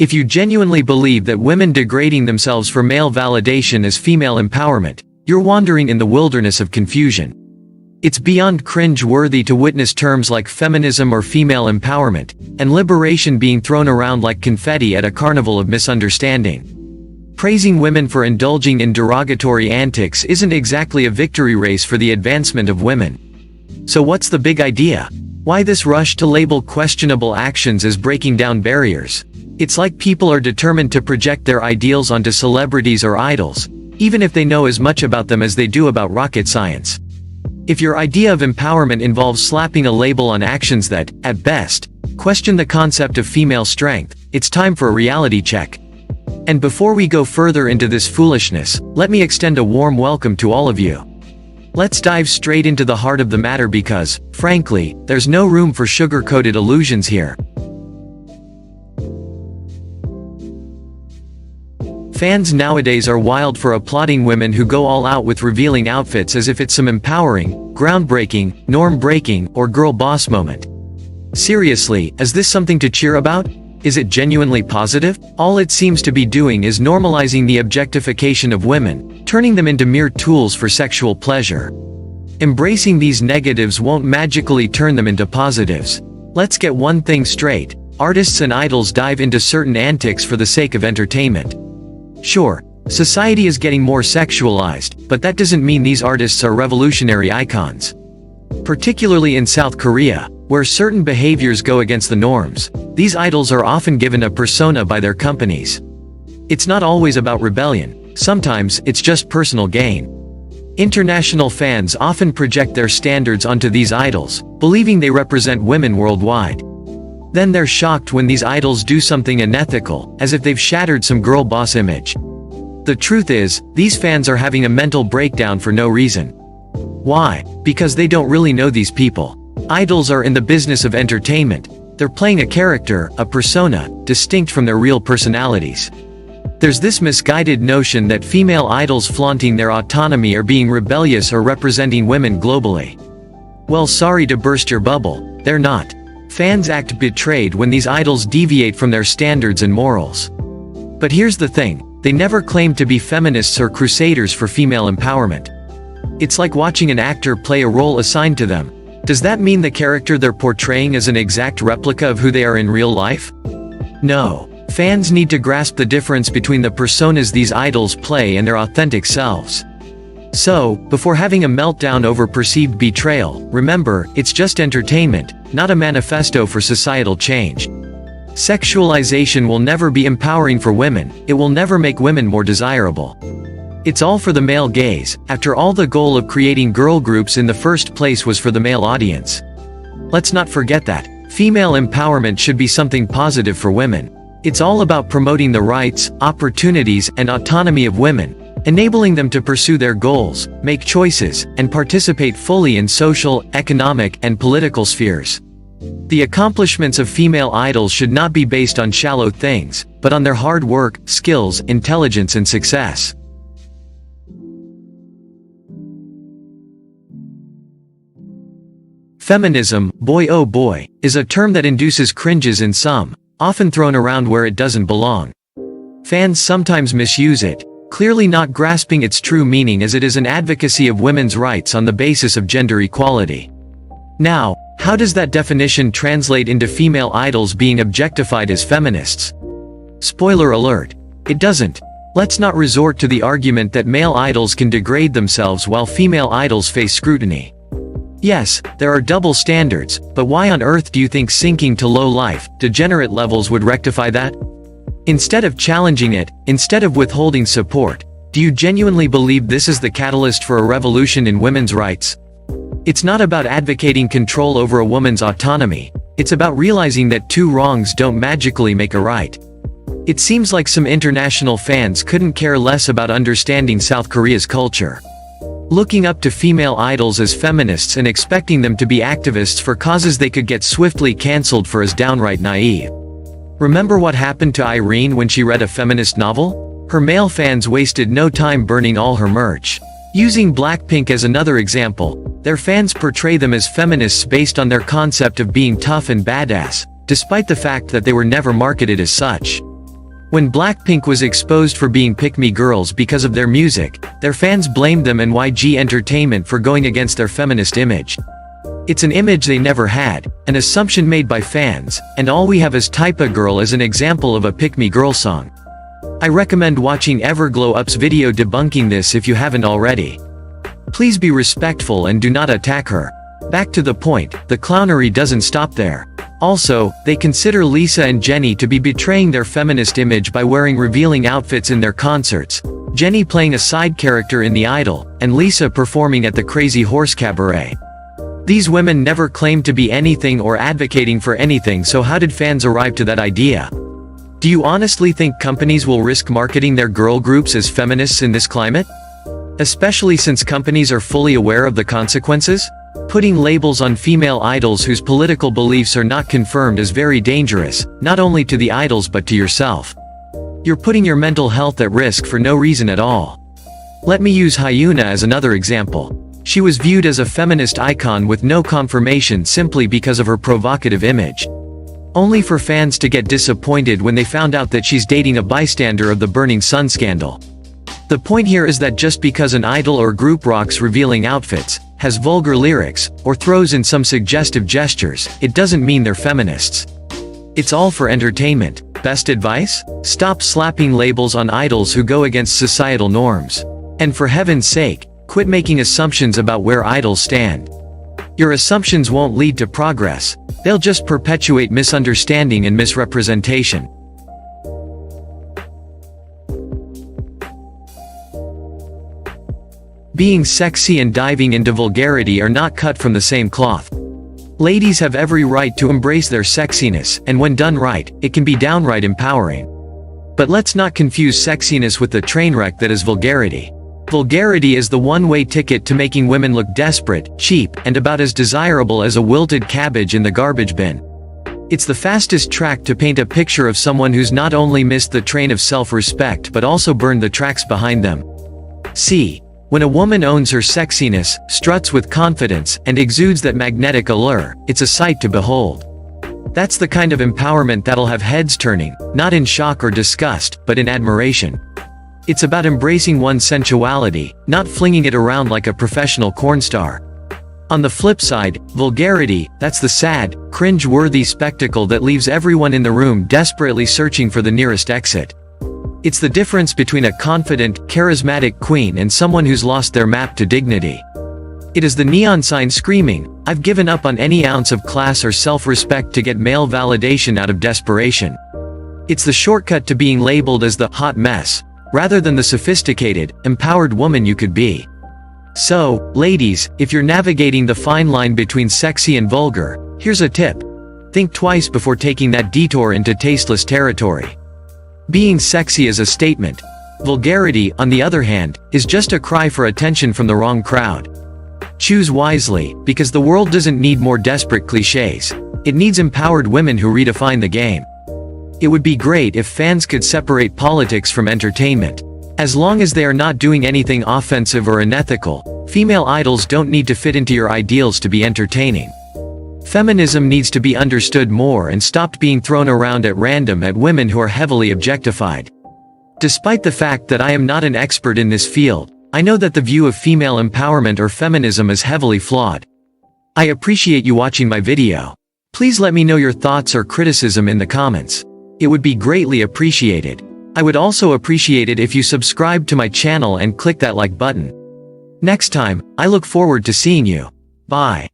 If you genuinely believe that women degrading themselves for male validation is female empowerment, you're wandering in the wilderness of confusion. It's beyond cringe-worthy to witness terms like feminism or female empowerment, and liberation being thrown around like confetti at a carnival of misunderstanding. Praising women for indulging in derogatory antics isn't exactly a victory race for the advancement of women. So what's the big idea? Why this rush to label questionable actions as breaking down barriers? It's like people are determined to project their ideals onto celebrities or idols, even if they know as much about them as they do about rocket science. If your idea of empowerment involves slapping a label on actions that, at best, question the concept of female strength, it's time for a reality check. And before we go further into this foolishness, let me extend a warm welcome to all of you. Let's dive straight into the heart of the matter because, frankly, there's no room for sugar-coated illusions here. Fans nowadays are wild for applauding women who go all out with revealing outfits as if it's some empowering, groundbreaking, norm-breaking, or girl boss moment. Seriously, is this something to cheer about? Is it genuinely positive? All it seems to be doing is normalizing the objectification of women, turning them into mere tools for sexual pleasure. Embracing these negatives won't magically turn them into positives. Let's get one thing straight: artists and idols dive into certain antics for the sake of entertainment. Sure, society is getting more sexualized, but that doesn't mean these artists are revolutionary icons. Particularly in South Korea, where certain behaviors go against the norms, these idols are often given a persona by their companies. It's not always about rebellion, sometimes it's just personal gain. International fans often project their standards onto these idols, believing they represent women worldwide. Then they're shocked when these idols do something unethical, as if they've shattered some girl boss image. The truth is, these fans are having a mental breakdown for no reason. Why? Because they don't really know these people. Idols are in the business of entertainment. They're playing a character, a persona, distinct from their real personalities. There's this misguided notion that female idols flaunting their autonomy are being rebellious or representing women globally. Well, sorry to burst your bubble, they're not. Fans act betrayed when these idols deviate from their standards and morals. But here's the thing, they never claim to be feminists or crusaders for female empowerment. It's like watching an actor play a role assigned to them. Does that mean the character they're portraying is an exact replica of who they are in real life? No. Fans need to grasp the difference between the personas these idols play and their authentic selves. So, before having a meltdown over perceived betrayal, remember, it's just entertainment, not a manifesto for societal change. Sexualization will never be empowering for women, it will never make women more desirable. It's all for the male gaze. After all, the goal of creating girl groups in the first place was for the male audience. Let's not forget that. Female empowerment should be something positive for women. It's all about promoting the rights, opportunities, and autonomy of women, enabling them to pursue their goals, make choices, and participate fully in social, economic, and political spheres. The accomplishments of female idols should not be based on shallow things, but on their hard work, skills, intelligence, and success. Feminism, boy oh boy, is a term that induces cringes in some, often thrown around where it doesn't belong. Fans sometimes misuse it, clearly not grasping its true meaning, as it is an advocacy of women's rights on the basis of gender equality. Now, how does that definition translate into female idols being objectified as feminists? Spoiler alert, it doesn't. Let's not resort to the argument that male idols can degrade themselves while female idols face scrutiny. Yes, there are double standards, but why on earth do you think sinking to low-life, degenerate levels would rectify that? Instead of challenging it, instead of withholding support, do you genuinely believe this is the catalyst for a revolution in women's rights? It's not about advocating control over a woman's autonomy, it's about realizing that two wrongs don't magically make a right. It seems like some international fans couldn't care less about understanding South Korea's culture. Looking up to female idols as feminists and expecting them to be activists for causes they could get swiftly cancelled for is downright naive. Remember what happened to Irene when she read a feminist novel? Her male fans wasted no time burning all her merch. Using Blackpink as another example, their fans portray them as feminists based on their concept of being tough and badass, despite the fact that they were never marketed as such. When Blackpink was exposed for being pick-me girls because of their music, their fans blamed them and YG Entertainment for going against their feminist image. It's an image they never had, an assumption made by fans, and all we have is Type A Girl as an example of a pick-me girl song. I recommend watching Everglow Up's video debunking this if you haven't already. Please be respectful and do not attack her. Back to the point, the clownery doesn't stop there. Also, they consider Lisa and Jennie to be betraying their feminist image by wearing revealing outfits in their concerts, Jennie playing a side character in The Idol, and Lisa performing at the Crazy Horse Cabaret. These women never claimed to be anything or advocating for anything, so how did fans arrive to that idea? Do you honestly think companies will risk marketing their girl groups as feminists in this climate? Especially since companies are fully aware of the consequences? Putting labels on female idols whose political beliefs are not confirmed is very dangerous, not only to the idols but to yourself. You're putting your mental health at risk for no reason at all. Let me use Hyuna as another example. She was viewed as a feminist icon with no confirmation simply because of her provocative image. Only for fans to get disappointed when they found out that she's dating a bystander of the Burning Sun scandal. The point here is that just because an idol or group rocks revealing outfits, has vulgar lyrics, or throws in some suggestive gestures, it doesn't mean they're feminists. It's all for entertainment. Best advice? Stop slapping labels on idols who go against societal norms. And for heaven's sake, quit making assumptions about where idols stand. Your assumptions won't lead to progress. They'll just perpetuate misunderstanding and misrepresentation. Being sexy and diving into vulgarity are not cut from the same cloth. Ladies have every right to embrace their sexiness, and when done right, it can be downright empowering. But let's not confuse sexiness with the train wreck that is vulgarity. Vulgarity is the one-way ticket to making women look desperate, cheap, and about as desirable as a wilted cabbage in the garbage bin. It's the fastest track to paint a picture of someone who's not only missed the train of self-respect but also burned the tracks behind them. See, when a woman owns her sexiness, struts with confidence, and exudes that magnetic allure, it's a sight to behold. That's the kind of empowerment that'll have heads turning, not in shock or disgust, but in admiration. It's about embracing one's sensuality, not flinging it around like a professional corn star. On the flip side, vulgarity, that's the sad, cringe-worthy spectacle that leaves everyone in the room desperately searching for the nearest exit. It's the difference between a confident, charismatic queen and someone who's lost their map to dignity. It is the neon sign screaming, "I've given up on any ounce of class or self-respect to get male validation out of desperation." It's the shortcut to being labeled as the hot mess, rather than the sophisticated, empowered woman you could be. So, ladies, if you're navigating the fine line between sexy and vulgar, here's a tip. Think twice before taking that detour into tasteless territory. Being sexy is a statement. Vulgarity, on the other hand, is just a cry for attention from the wrong crowd. Choose wisely, because the world doesn't need more desperate cliches. It needs empowered women who redefine the game. It would be great if fans could separate politics from entertainment. As long as they are not doing anything offensive or unethical, female idols don't need to fit into your ideals to be entertaining. Feminism needs to be understood more and stopped being thrown around at random at women who are heavily objectified. Despite the fact that I am not an expert in this field, I know that the view of female empowerment or feminism is heavily flawed. I appreciate you watching my video. Please let me know your thoughts or criticism in the comments. It would be greatly appreciated. I would also appreciate it if you subscribe to my channel and click that like button. Next time, I look forward to seeing you. Bye.